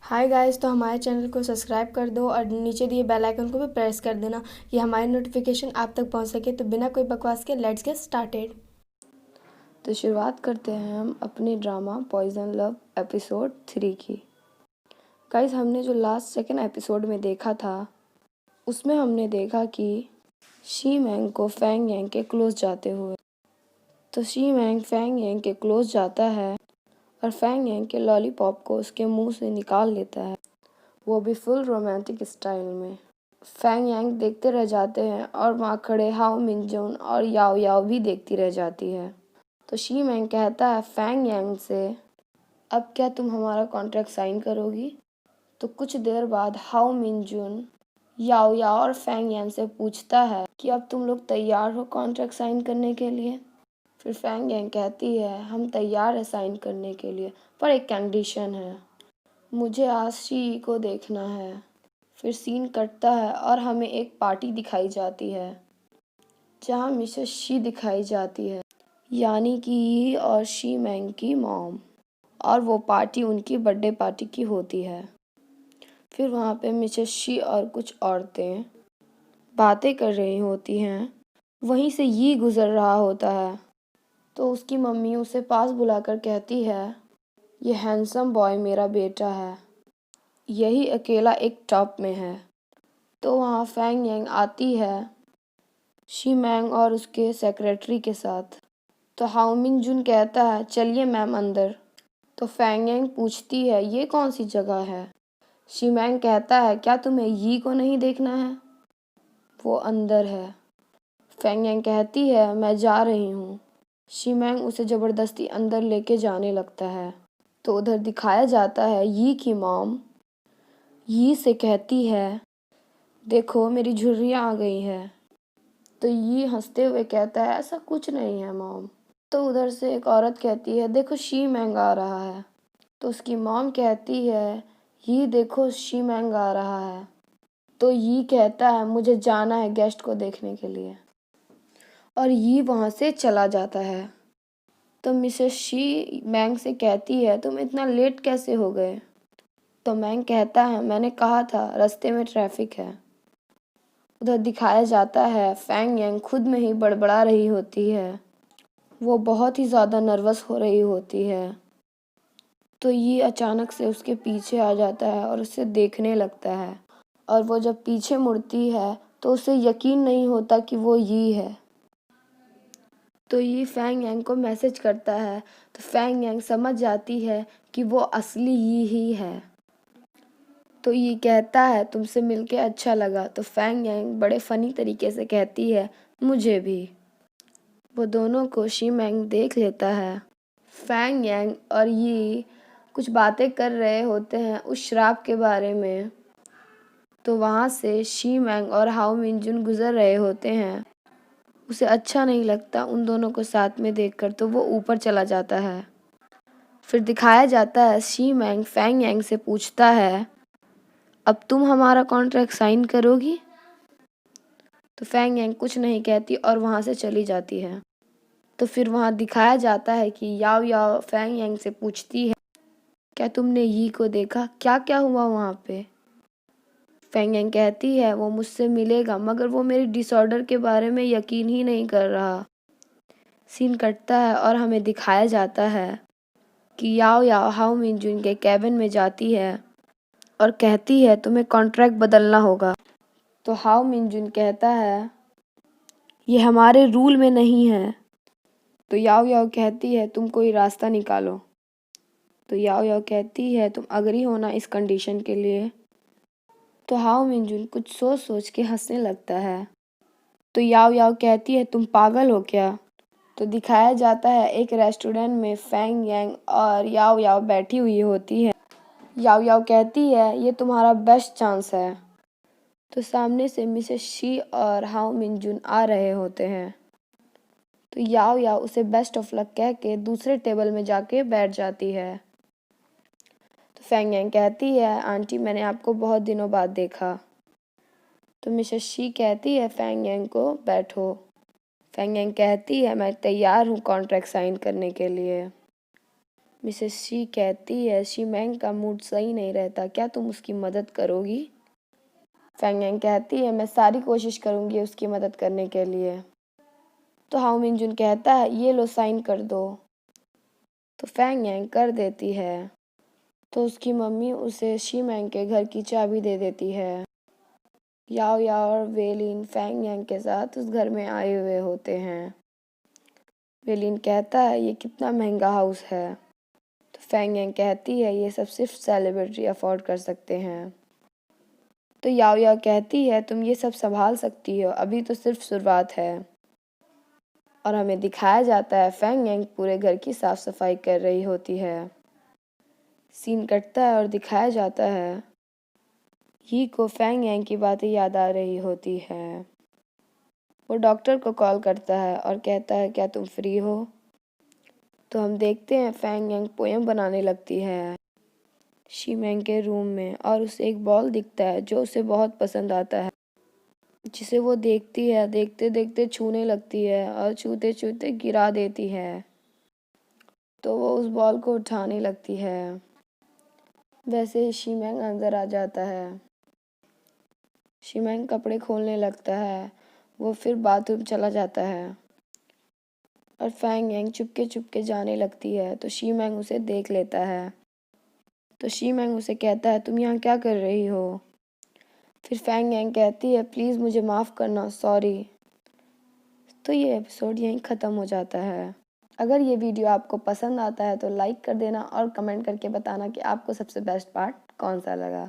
Hi guys, तो हमारे channel को सब्सक्राइब कर दो और नीचे दिए बेल आइकन को भी प्रेस कर देना कि हमारी नोटिफिकेशन आप तक पहुंच सके। तो बिना कोई बकवास के लेट्स गेट स्टार्टेड। तो शुरुआत करते हैं हम अपने ड्रामा पॉइजन लव एपिसोड 3 की। गाइस, हमने जो लास्ट सेकेंड एपिसोड में देखा था उसमें हमने देखा कि शी मैंग को फैंग यांग के क्लोज जाते हुए। तो शी मैंग फैंग यांग के क्लोज जाता है और फैंग यांग के लॉलीपॉप को उसके मुंह से निकाल लेता है, वो भी फुल रोमांटिक स्टाइल में। फैंग यांग देखते रह जाते हैं और वहाँ खड़े हाओ मिनजून और याओ याओ भी देखती रह जाती है। तो शी मैंग कहता है फैंग यांग से, अब क्या तुम हमारा कॉन्ट्रैक्ट साइन करोगी? तो कुछ देर बाद हाओ मिनजून याओ याओ और फैंग यांग से पूछता है कि अब तुम लोग तैयार हो कॉन्ट्रैक्ट साइन करने के लिए? फिर फैंग यांग कहती है हम तैयार है साइन करने के लिए, पर एक कंडीशन है, मुझे आज शी को देखना है। फिर सीन कटता है और हमें एक पार्टी दिखाई जाती है जहाँ मिसेस शी दिखाई जाती है, यानी कि यी और शी मैंग की मॉम, और वो पार्टी उनकी बर्थडे पार्टी की होती है। फिर वहाँ पे मिसेस शी और कुछ औरतें बातें कर रही होती हैं। वहीं से यी गुज़र रहा होता है तो उसकी मम्मी उसे पास बुलाकर कहती है, ये हैंडसम बॉय मेरा बेटा है, यही अकेला एक टॉप में है। तो वहाँ फैंग यांग आती है शी मैंग और उसके सेक्रेटरी के साथ। तो हाओ मिन जून कहता है चलिए मैम अंदर। तो फैंग यांग पूछती है ये कौन सी जगह है? शी मैंग कहता है क्या तुम्हें यी को नहीं देखना है, वो अंदर है। फैंग यांग कहती है मैं जा रही हूँ। शी मैंग उसे ज़बरदस्ती अंदर लेके जाने लगता है। तो उधर दिखाया जाता है यी की मॉम यी से कहती है देखो मेरी झुर्रियाँ आ गई हैं। तो यी हंसते हुए कहता है ऐसा कुछ नहीं है मॉम। तो उधर से एक औरत कहती है देखो शी मैंग आ रहा है। तो उसकी मॉम कहती है यी देखो शी मैंग आ रहा है। तो यी कहता है मुझे जाना है गेस्ट को देखने के लिए, और यी वहाँ से चला जाता है। तो मिसेस शी मैंग से कहती है तुम इतना लेट कैसे हो गए? तो मैंग कहता है मैंने कहा था रास्ते में ट्रैफिक है। उधर दिखाया जाता है फैंग यांग खुद में ही बड़बड़ा रही होती है, वो बहुत ही ज़्यादा नर्वस हो रही होती है। तो ये अचानक से उसके पीछे आ जाता है और उसे देखने लगता है, और वो जब पीछे मुड़ती है तो उसे यकीन नहीं होता कि वो यी है। तो ये फैंग यांग को मैसेज करता है। तो फैंग यांग समझ जाती है कि वो असली यी ही है। तो ये कहता है तुमसे मिलके अच्छा लगा। तो फैंग यांग बड़े फ़नी तरीके से कहती है मुझे भी। वो दोनों को शी मैंग देख लेता है। फैंग यांग और ये कुछ बातें कर रहे होते हैं उस श्राप के बारे में। तो वहाँ से शी मैंग और हाओ मिनजून गुज़र रहे होते हैं। उसे अच्छा नहीं लगता उन दोनों को साथ में देखकर, तो वो ऊपर चला जाता है। फिर दिखाया जाता है शी मैंग फैंग यांग से पूछता है अब तुम हमारा कॉन्ट्रैक्ट साइन करोगी? तो फैंग यांग कुछ नहीं कहती और वहाँ से चली जाती है। तो फिर वहाँ दिखाया जाता है कि याओ याओ फैंग यांग से पूछती है क्या तुमने यी को देखा, क्या क्या हुआ वहाँ पे? फैंग यांग कहती है वो मुझसे मिलेगा मगर वो मेरी डिसऑर्डर के बारे में यकीन ही नहीं कर रहा। सीन कटता है और हमें दिखाया जाता है कि याओ याओ हाओ मिनजून के कैबिन में जाती है और कहती है तुम्हें कॉन्ट्रैक्ट बदलना होगा। तो हाओ मिनजून कहता है ये हमारे रूल में नहीं है। तो याओ याओ कहती है तुम कोई रास्ता निकालो। तो याओ याओ कहती है तुम अग्री हो ना इस कंडीशन के लिए? तो हाओ मिनजून कुछ सोच सोच के हंसने लगता है। तो याओ याओ कहती है तुम पागल हो क्या? तो दिखाया जाता है एक रेस्टोरेंट में फैंग यांग और याओ याओ बैठी हुई होती है। याओ याओ कहती है ये तुम्हारा बेस्ट चांस है। तो सामने से मिसेस शी और हाओ मिनजून आ रहे होते हैं। तो याओ याओ उसे बेस्ट ऑफ लक कह के दूसरे टेबल में जाके बैठ जाती है। तो फैंग यांग कहती है आंटी मैंने आपको बहुत दिनों बाद देखा। तो मिसेस शी कहती है फैंग यांग को बैठो। फैंग यांग कहती है मैं तैयार हूँ कॉन्ट्रैक्ट साइन करने के लिए। मिसेस शी कहती है शीमैंग का मूड सही नहीं रहता, क्या तुम उसकी मदद करोगी? फैंग यांग कहती है मैं सारी कोशिश करूँगी उसकी मदद करने के लिए। तो हाउ मिनजुन कहता है ये लो साइन कर दो। तो फैंग यांग कर देती है। तो उसकी मम्मी उसे शीमैंग के घर की चाबी दे देती है। याओ याओ और वेलिन फैंग यांग के साथ उस घर में आए हुए होते हैं। वेलिन कहता है ये कितना महंगा हाउस है। तो फैंग यांग कहती है ये सब सिर्फ सेलिब्रिटी अफोर्ड कर सकते हैं। तो याओ याओ कहती है तुम ये सब संभाल सकती हो, अभी तो सिर्फ शुरुआत है। और हमें दिखाया जाता है फैंग यांग पूरे घर की साफ सफाई कर रही होती है। सीन कटता है और दिखाया जाता है ही को फैंग यांग की बातें याद आ रही होती है। वो डॉक्टर को कॉल करता है और कहता है क्या तुम फ्री हो? तो हम देखते हैं फैंग यांग पोएम बनाने लगती है शीमैंग के रूम में और उसे एक बॉल दिखता है जो उसे बहुत पसंद आता है, जिसे वो देखती है, देखते देखते छूने लगती है और छूते छूते गिरा देती है। तो वो उस बॉल को उठाने लगती है। वैसे ही शीमैंग अंदर आ जाता है। शीमैंग कपड़े खोलने लगता है। वो फिर बाथरूम चला जाता है और फैंग यांग चुपके चुपके जाने लगती है। तो शीमैंग उसे देख लेता है। तो शीमैंग उसे कहता है तुम यहाँ क्या कर रही हो? फिर फैंग यांग कहती है प्लीज़ मुझे माफ़ करना, सॉरी। तो ये एपिसोड यहीं ख़त्म हो जाता है। अगर ये वीडियो आपको पसंद आता है तो लाइक कर देना और कमेंट करके बताना कि आपको सबसे बेस्ट पार्ट कौन सा लगा।